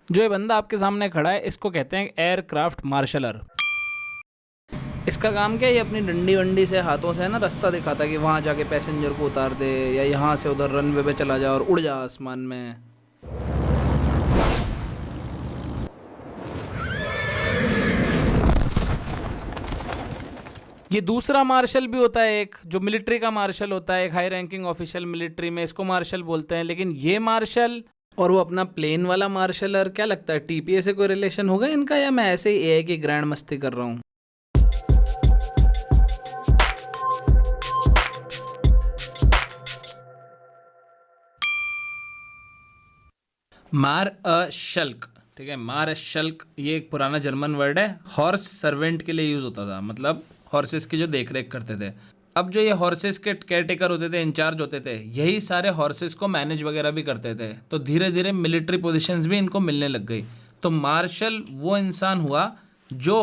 जो ये बंदा आपके सामने खड़ा है इसको कहते हैं एयरक्राफ्ट मार्शलर। इसका काम क्या है, ये अपनी डंडी वंडी से हाथों से है ना रास्ता दिखाता है कि वहाँ जाके पैसेंजर को उतार दे या यहाँ से उधर रनवे पे चला जा और उड़ जा आसमान में। ये दूसरा मार्शल भी होता है, एक जो मिलिट्री का मार्शल होता है, एक हाई रैंकिंग ऑफिशियल मिलिट्री में, इसको मार्शल बोलते हैं। लेकिन ये मार्शल और वो अपना प्लेन वाला मार्शलर, क्या लगता है टीपीए से कोई रिलेशन होगा इनका, या मैं ऐसे ही एआई की ग्रैंड मस्ती कर रहा हूँ? मार अ शल्क, ठीक है, मार अ शल्क ये एक पुराना जर्मन वर्ड है, हॉर्स सर्वेंट के लिए यूज होता था, मतलब हॉर्सेस की जो देख रेख करते थे। अब जो ये हॉर्सेस के केयरटेकर होते थे, इंचार्ज होते थे, यही सारे हॉर्सेस को मैनेज वगैरह भी करते थे। तो धीरे धीरे मिलिट्री पोजीशंस भी इनको मिलने लग गई। तो मार्शल वो इंसान हुआ जो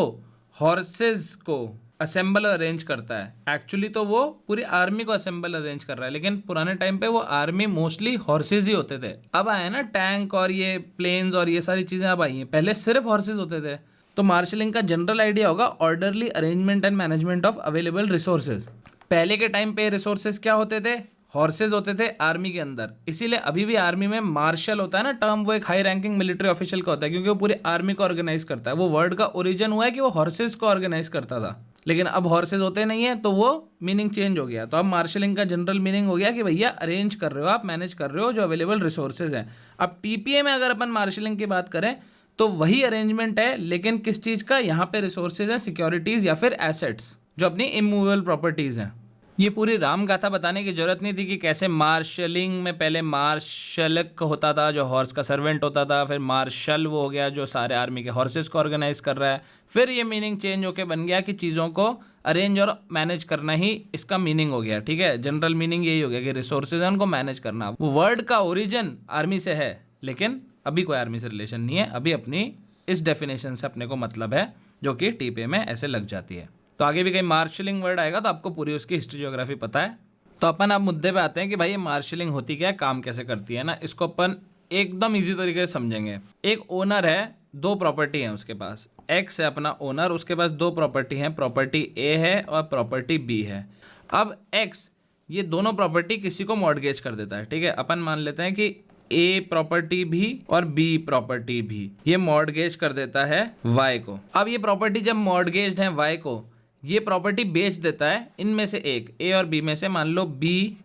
हॉर्सेस को असेंबल अरेंज करता है। एक्चुअली तो वो पूरी आर्मी को असेंबल अरेंज कर रहा है, लेकिन पुराने टाइम पे वो आर्मी मोस्टली हॉर्सेस ही होते थे। अब आए ना टैंक और ये प्लेन्स और ये सारी चीज़ें अब आई हैं, पहले सिर्फ हॉर्सेस होते थे। तो मार्शलिंग का जनरल आइडिया होगा orderly arrangement and management of available resources. पहले के टाइम पे रिसोर्सेज क्या होते थे, हॉर्सेज होते थे आर्मी के अंदर। इसीलिए अभी भी आर्मी में मार्शल होता है ना टर्म, वो एक हाई रैंकिंग मिलिट्री ऑफिशियल का होता है, क्योंकि वो पूरी आर्मी को ऑर्गेनाइज करता है। वो वर्ड का ओरिजिन हुआ है कि वो हॉर्सेज को ऑर्गेनाइज करता था, लेकिन अब हॉर्सेज होते नहीं है तो वो मीनिंग चेंज हो गया। तो अब मार्शलिंग का जनरल मीनिंग हो गया कि भैया अरेंज कर रहे हो आप, मैनेज कर रहे हो जो अवेलेबल रिसोर्सेज हैं। अब टीपीए में अगर अपन मार्शलिंग की बात करें तो वही अरेंजमेंट है, लेकिन किस चीज़ का, यहाँ पे रिसोर्सेज हैं, सिक्योरिटीज़ या फिर एसेट्स जो अपनी इमूवेबल प्रॉपर्टीज़ हैं। ये पूरी राम गाथा बताने की जरूरत नहीं थी कि कैसे मार्शलिंग में पहले मार्शलक होता था जो हॉर्स का सर्वेंट होता था, फिर मार्शल वो हो गया जो सारे आर्मी के हॉर्सेस को ऑर्गेनाइज कर रहा है, फिर ये मीनिंग चेंज होके बन गया कि चीज़ों को अरेंज और मैनेज करना ही इसका मीनिंग हो गया। ठीक है, जनरल मीनिंग यही हो गया कि रिसोर्सेज हैं उनको मैनेज करना। वो वर्ड का ओरिजिन आर्मी से है, लेकिन अभी कोई आर्मी से रिलेशन नहीं है, अभी अपनी इस डेफिनेशन से अपने को मतलब है जो कि टीपीए में ऐसे लग जाती है। तो आगे भी कहीं मार्शलिंग वर्ड आएगा तो आपको पूरी उसकी हिस्ट्री ज्योग्राफी पता है। तो अपन अब मुद्दे पे आते हैं कि भाई ये मार्शलिंग होती क्या है, काम कैसे करती है ना। इसको अपन एकदम इजी तरीके से समझेंगे। एक ओनर है, दो प्रॉपर्टी है उसके पास, एक्स है अपना ओनर, उसके पास दो प्रॉपर्टी हैं, प्रॉपर्टी ए है और प्रॉपर्टी बी है। अब एक्स ये दोनों प्रॉपर्टी किसी को मॉर्टगेज कर देता है। ठीक है, अपन मान लेते हैं कि ए प्रॉपर्टी भी और बी प्रॉपर्टी भी ये मॉर्टगेज कर देता है वाई को। अब ये प्रॉपर्टी जब मॉर्टगेज्ड है वाई को, ये प्रॉपर्टी बेच देता है इनमें से एक, ए और बी में से। मान लो बी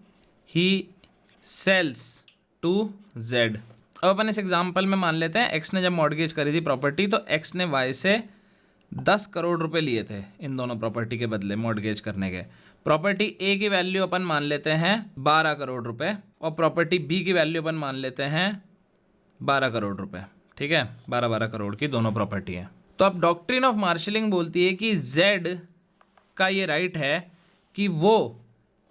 ही सेल्स टू जेड। अब अपन इस एग्जांपल में मान लेते हैं एक्स ने जब मॉर्टगेज करी थी प्रॉपर्टी तो एक्स ने वाई से 10 करोड़ रुपए लिए थे इन दोनों प्रॉपर्टी के बदले मॉर्टगेज करने के। प्रॉपर्टी ए की वैल्यू अपन मान लेते हैं 12 करोड़ रुपए और प्रॉपर्टी बी की वैल्यू अपन मान लेते हैं 12 करोड़ रुपए। ठीक है, 12 करोड़ की दोनों प्रॉपर्टी है। तो अब डॉक्ट्रिन ऑफ मार्शलिंग बोलती है कि जेड का ये राइट है कि वो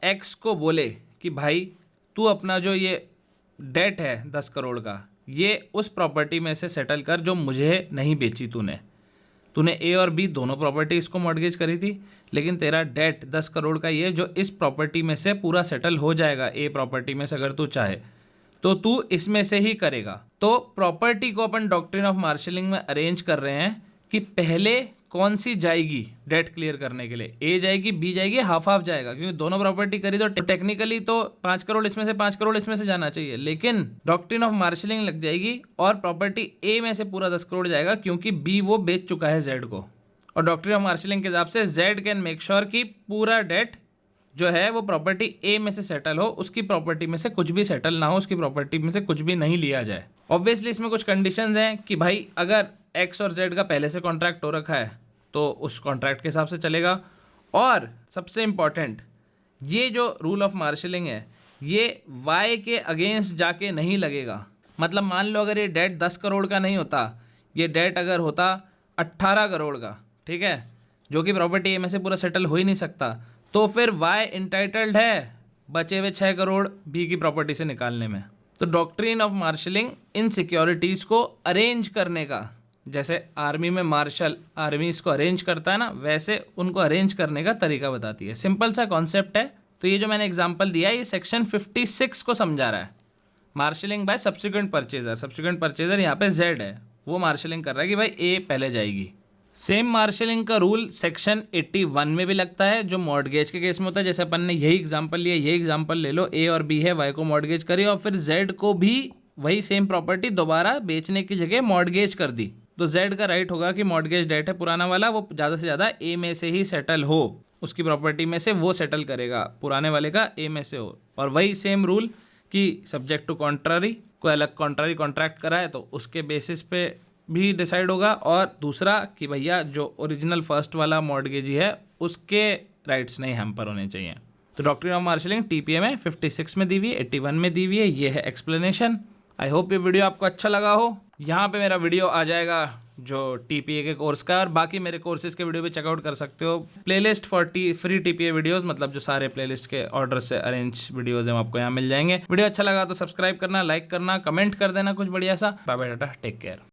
एक्स को बोले कि भाई तू अपना जो ये डेट है 10 करोड़ का, ये उस प्रॉपर्टी में से सेटल कर जो मुझे नहीं बेची तूने ए और बी दोनों प्रॉपर्टी इसको मॉर्टगेज करी थी, लेकिन तेरा डेट 10 करोड़ का ये जो इस प्रॉपर्टी में से पूरा सेटल हो जाएगा, ए प्रॉपर्टी में से अगर तू चाहे तो तू इसमें से ही करेगा। तो प्रॉपर्टी को अपन डॉक्ट्रिन ऑफ मार्शलिंग में अरेंज कर रहे हैं कि पहले कौन सी जाएगी डेट क्लियर करने के लिए, ए जाएगी बी जाएगी, हाफ हाफ जाएगा, क्योंकि दोनों प्रॉपर्टी करी तो टेक्निकली तो 5 करोड़ इसमें से 5 करोड़ इसमें से जाना चाहिए, लेकिन डॉक्ट्रिन ऑफ मार्शलिंग लग जाएगी और प्रॉपर्टी ए में से पूरा 10 करोड़ जाएगा क्योंकि बी वो बेच चुका है जेड को। और डॉक्ट्रिन ऑफ मार्शलिंग के हिसाब से जेड कैन मेक श्योर कि पूरा डेट जो है वो प्रॉपर्टी ए में से सेटल हो, उसकी प्रॉपर्टी में से कुछ भी सेटल ना हो, उसकी प्रॉपर्टी में से कुछ भी नहीं लिया जाए। ऑब्वियसली इसमें कुछ कंडीशंस हैं कि भाई अगर एक्स और जेड का पहले से कॉन्ट्रैक्ट हो रखा है तो उस कॉन्ट्रैक्ट के हिसाब से चलेगा। और सबसे इम्पॉर्टेंट, ये जो रूल ऑफ मार्शलिंग है ये वाई के अगेंस्ट जाके नहीं लगेगा। मतलब मान लो अगर ये डेट 10 करोड़ का नहीं होता, ये डेट अगर होता 18 करोड़ का, ठीक है, जो कि प्रॉपर्टी ए में से पूरा सेटल हो ही नहीं सकता, तो फिर वाई इंटाइटल्ड है बचे हुए 6 करोड़ बी की प्रॉपर्टी से निकालने में। तो doctrine of marshalling in securities को अरेंज करने का, जैसे आर्मी में मार्शल आर्मी इसको अरेंज करता है ना, वैसे उनको अरेंज करने का तरीका बताती है। सिंपल सा कॉन्सेप्ट है। तो ये जो मैंने एग्जांपल दिया है ये सेक्शन 56 को समझा रहा है, marshalling by subsequent purchaser. Subsequent purchaser यहाँ पे जेड है, वो मार्शलिंग कर रहा है कि भाई ए पहले जाएगी। सेम मार्शलिंग का रूल सेक्शन 81 में भी लगता है, जो मॉर्टगेज के केस में होता है। जैसे अपन ने यही एग्जांपल लिया, यही एग्जांपल ले लो, ए और बी है, वाई को मॉर्टगेज करी और फिर जेड को भी वही सेम प्रॉपर्टी दोबारा बेचने की जगह मॉर्टगेज कर दी, तो जेड का राइट होगा कि मॉर्टगेज डेट है पुराना वाला, वो ज़्यादा से ज़्यादा ए में से ही सेटल हो, उसकी प्रॉपर्टी में से वो सेटल करेगा, पुराने वाले का ए में से हो। और वही सेम रूल कि सब्जेक्ट टू कॉन्ट्रारी, कोई अलग कॉन्ट्रारी कॉन्ट्रैक्ट करा है तो उसके बेसिस पे भी डिसाइड होगा। और दूसरा कि भैया जो ओरिजिनल फर्स्ट वाला मॉर्टगेजी है उसके राइट्स नहीं हैम्पर होने चाहिए। तो डॉक्ट्रिन ऑफ मार्शलिंग टीपीए में 56 में दी हुई है, 81 में दी हुई है। ये है एक्सप्लेनेशन। आई होप ये वीडियो आपको अच्छा लगा हो। यहाँ पे मेरा वीडियो आ जाएगा जो टीपीए के कोर्स का, और बाकी मेरे कोर्सेज के वीडियो भी चेकआउट कर सकते हो। Playlist for free TPA videos, मतलब जो सारे प्लेलिस्ट के ऑर्डर से अरेंज वीडियोस हैं आपको यहाँ मिल जाएंगे। वीडियो अच्छा लगा तो सब्सक्राइब करना, लाइक करना, कमेंट कर देना कुछ बढ़िया सा। Bye bye tata, take care.